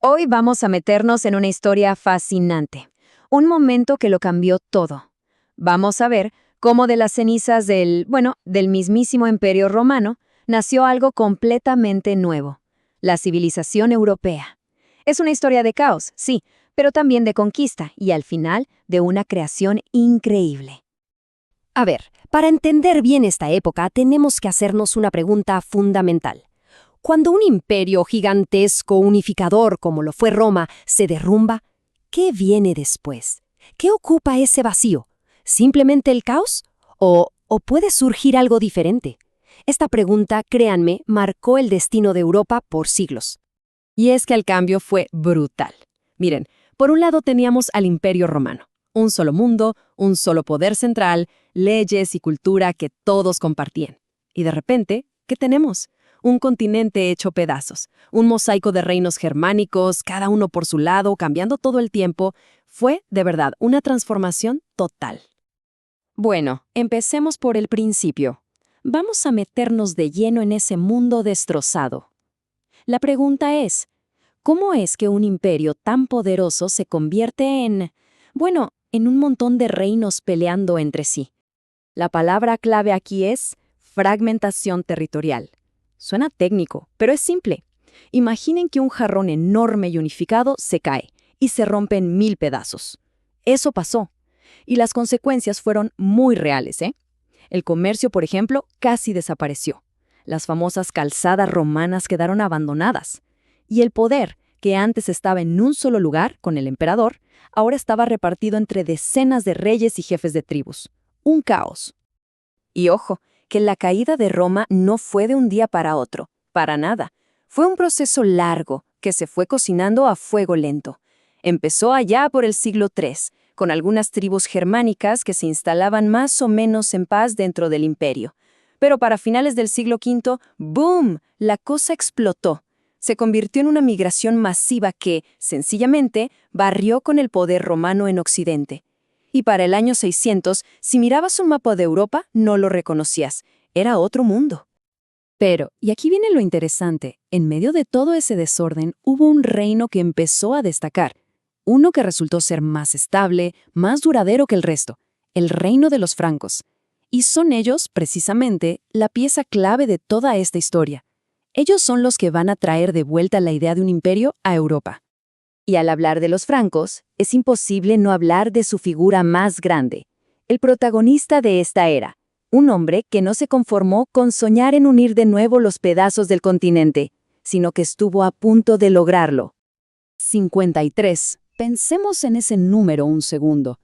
Hoy vamos a meternos en una historia fascinante, un momento que lo cambió todo. Vamos a ver cómo de las cenizas del mismísimo Imperio Romano nació algo completamente nuevo, la civilización europea. Es una historia de caos, sí, pero también de conquista y al final de una creación increíble. A ver, para entender bien esta época tenemos que hacernos una pregunta fundamental. Cuando un imperio gigantesco, unificador como lo fue Roma, se derrumba, ¿qué viene después? ¿Qué ocupa ese vacío? ¿Simplemente el caos? ¿O puede surgir algo diferente? Esta pregunta, créanme, marcó el destino de Europa por siglos. Y es que el cambio fue brutal. Miren, por un lado teníamos al Imperio Romano, un solo mundo, un solo poder central, leyes y cultura que todos compartían. Y de repente, ¿qué tenemos? Un continente hecho pedazos, un mosaico de reinos germánicos, cada uno por su lado, cambiando todo el tiempo. Fue, de verdad, una transformación total. Bueno, empecemos por el principio. Vamos a meternos de lleno en ese mundo destrozado. La pregunta es, ¿cómo es que un imperio tan poderoso se convierte en un montón de reinos peleando entre sí? La palabra clave aquí es fragmentación territorial. Suena técnico, pero es simple. Imaginen que un jarrón enorme y unificado se cae y se rompe en 1000 pedazos. Eso pasó. Y las consecuencias fueron muy reales, ¿eh? El comercio, por ejemplo, casi desapareció. Las famosas calzadas romanas quedaron abandonadas. Y el poder, que antes estaba en un solo lugar, con el emperador, ahora estaba repartido entre decenas de reyes y jefes de tribus. Un caos. Y ojo, que la caída de Roma no fue de un día para otro, para nada. Fue un proceso largo que se fue cocinando a fuego lento. Empezó allá por el siglo III, con algunas tribus germánicas que se instalaban más o menos en paz dentro del imperio. Pero para finales del siglo V, ¡boom!, la cosa explotó. Se convirtió en una migración masiva que, sencillamente, barrió con el poder romano en Occidente. Y para el año 600, si mirabas un mapa de Europa, no lo reconocías. Era otro mundo. Pero, y aquí viene lo interesante, en medio de todo ese desorden hubo un reino que empezó a destacar. Uno que resultó ser más estable, más duradero que el resto, el reino de los francos. Y son ellos, precisamente, la pieza clave de toda esta historia. Ellos son los que van a traer de vuelta la idea de un imperio a Europa. Y al hablar de los francos, es imposible no hablar de su figura más grande, el protagonista de esta era, un hombre que no se conformó con soñar en unir de nuevo los pedazos del continente, sino que estuvo a punto de lograrlo. 53. Pensemos en ese número un segundo.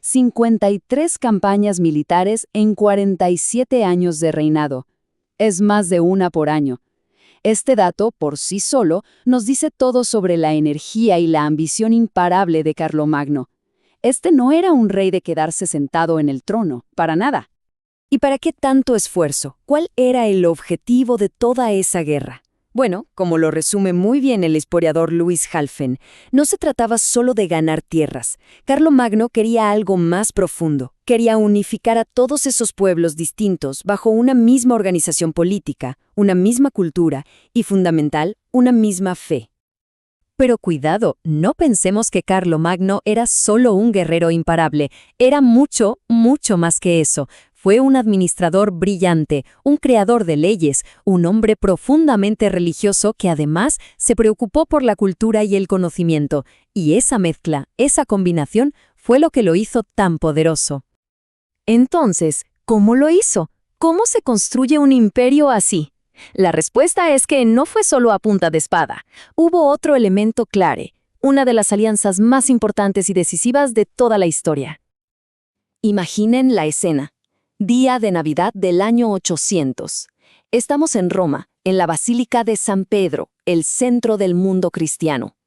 53 campañas militares en 47 años de reinado. Es más de una por año. Este dato, por sí solo, nos dice todo sobre la energía y la ambición imparable de Carlomagno. Este no era un rey de quedarse sentado en el trono, para nada. ¿Y para qué tanto esfuerzo? ¿Cuál era el objetivo de toda esa guerra? Bueno, como lo resume muy bien el historiador Louis Halfen, no se trataba solo de ganar tierras. Carlomagno quería algo más profundo. Quería unificar a todos esos pueblos distintos bajo una misma organización política, una misma cultura y, fundamental, una misma fe. Pero cuidado, no pensemos que Carlomagno era solo un guerrero imparable. Era mucho, mucho más que eso. Fue un administrador brillante, un creador de leyes, un hombre profundamente religioso que además se preocupó por la cultura y el conocimiento. Y esa mezcla, esa combinación, fue lo que lo hizo tan poderoso. Entonces, ¿cómo lo hizo? ¿Cómo se construye un imperio así? La respuesta es que no fue solo a punta de espada. Hubo otro elemento clave, una de las alianzas más importantes y decisivas de toda la historia. Imaginen la escena. Día de Navidad del año 800. Estamos en Roma, en la Basílica de San Pedro, el centro del mundo cristiano.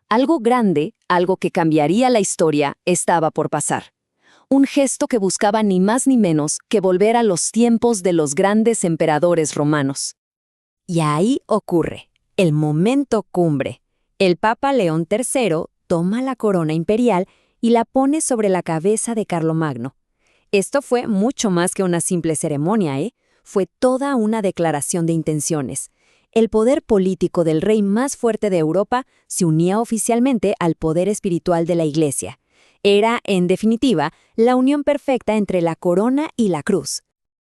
Algo grande, algo que cambiaría la historia, estaba por pasar. Un gesto que buscaba ni más ni menos que volver a los tiempos de los grandes emperadores romanos. Y ahí ocurre, el momento cumbre. El Papa León III toma la corona imperial y la pone sobre la cabeza de Carlomagno. Esto fue mucho más que una simple ceremonia, Fue toda una declaración de intenciones. El poder político del rey más fuerte de Europa se unía oficialmente al poder espiritual de la Iglesia. Era, en definitiva, la unión perfecta entre la corona y la cruz.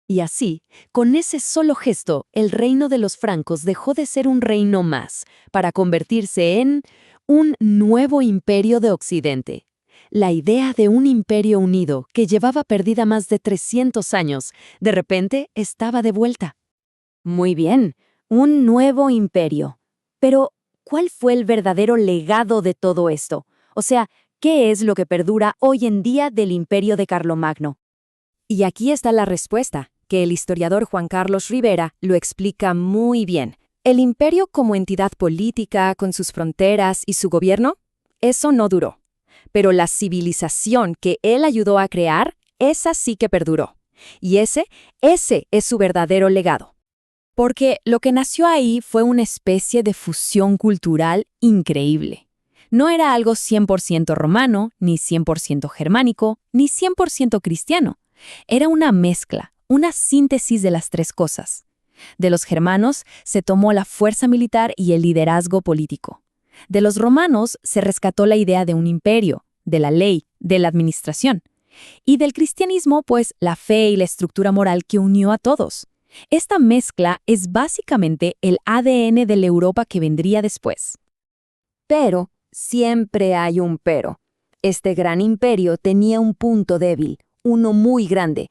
Y así, con ese solo gesto, el reino de los francos dejó de ser un reino más, para convertirse en un nuevo imperio de Occidente. La idea de un imperio unido, que llevaba perdida más de 300 años, de repente estaba de vuelta. Muy bien, un nuevo imperio. Pero, ¿cuál fue el verdadero legado de todo esto? O sea, ¿qué es lo que perdura hoy en día del imperio de Carlomagno? Y aquí está la respuesta, que el historiador Juan Carlos Rivera lo explica muy bien. El imperio como entidad política, con sus fronteras y su gobierno, eso no duró. Pero la civilización que él ayudó a crear, esa sí que perduró. Y ese es su verdadero legado. Porque lo que nació ahí fue una especie de fusión cultural increíble. No era algo 100% romano, ni 100% germánico, ni 100% cristiano. Era una mezcla, una síntesis de las tres cosas. De los germanos se tomó la fuerza militar y el liderazgo político. De los romanos se rescató la idea de un imperio, de la ley, de la administración. Y del cristianismo, pues, la fe y la estructura moral que unió a todos. Esta mezcla es básicamente el ADN de la Europa que vendría después. Pero siempre hay un pero. Este gran imperio tenía un punto débil, uno muy grande.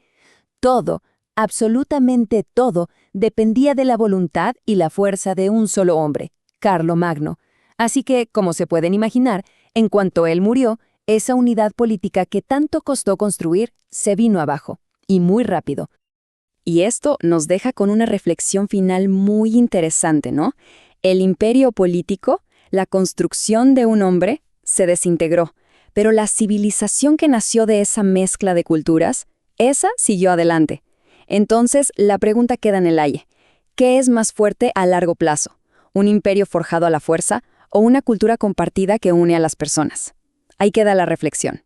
Todo, absolutamente todo, dependía de la voluntad y la fuerza de un solo hombre, Carlomagno. Así que, como se pueden imaginar, en cuanto él murió, esa unidad política que tanto costó construir se vino abajo, y muy rápido. Y esto nos deja con una reflexión final muy interesante, ¿no? El imperio político, la construcción de un hombre, se desintegró, pero la civilización que nació de esa mezcla de culturas, esa siguió adelante. Entonces, la pregunta queda en el aire. ¿Qué es más fuerte a largo plazo? ¿Un imperio forjado a la fuerza o una cultura compartida que une a las personas? Ahí queda la reflexión.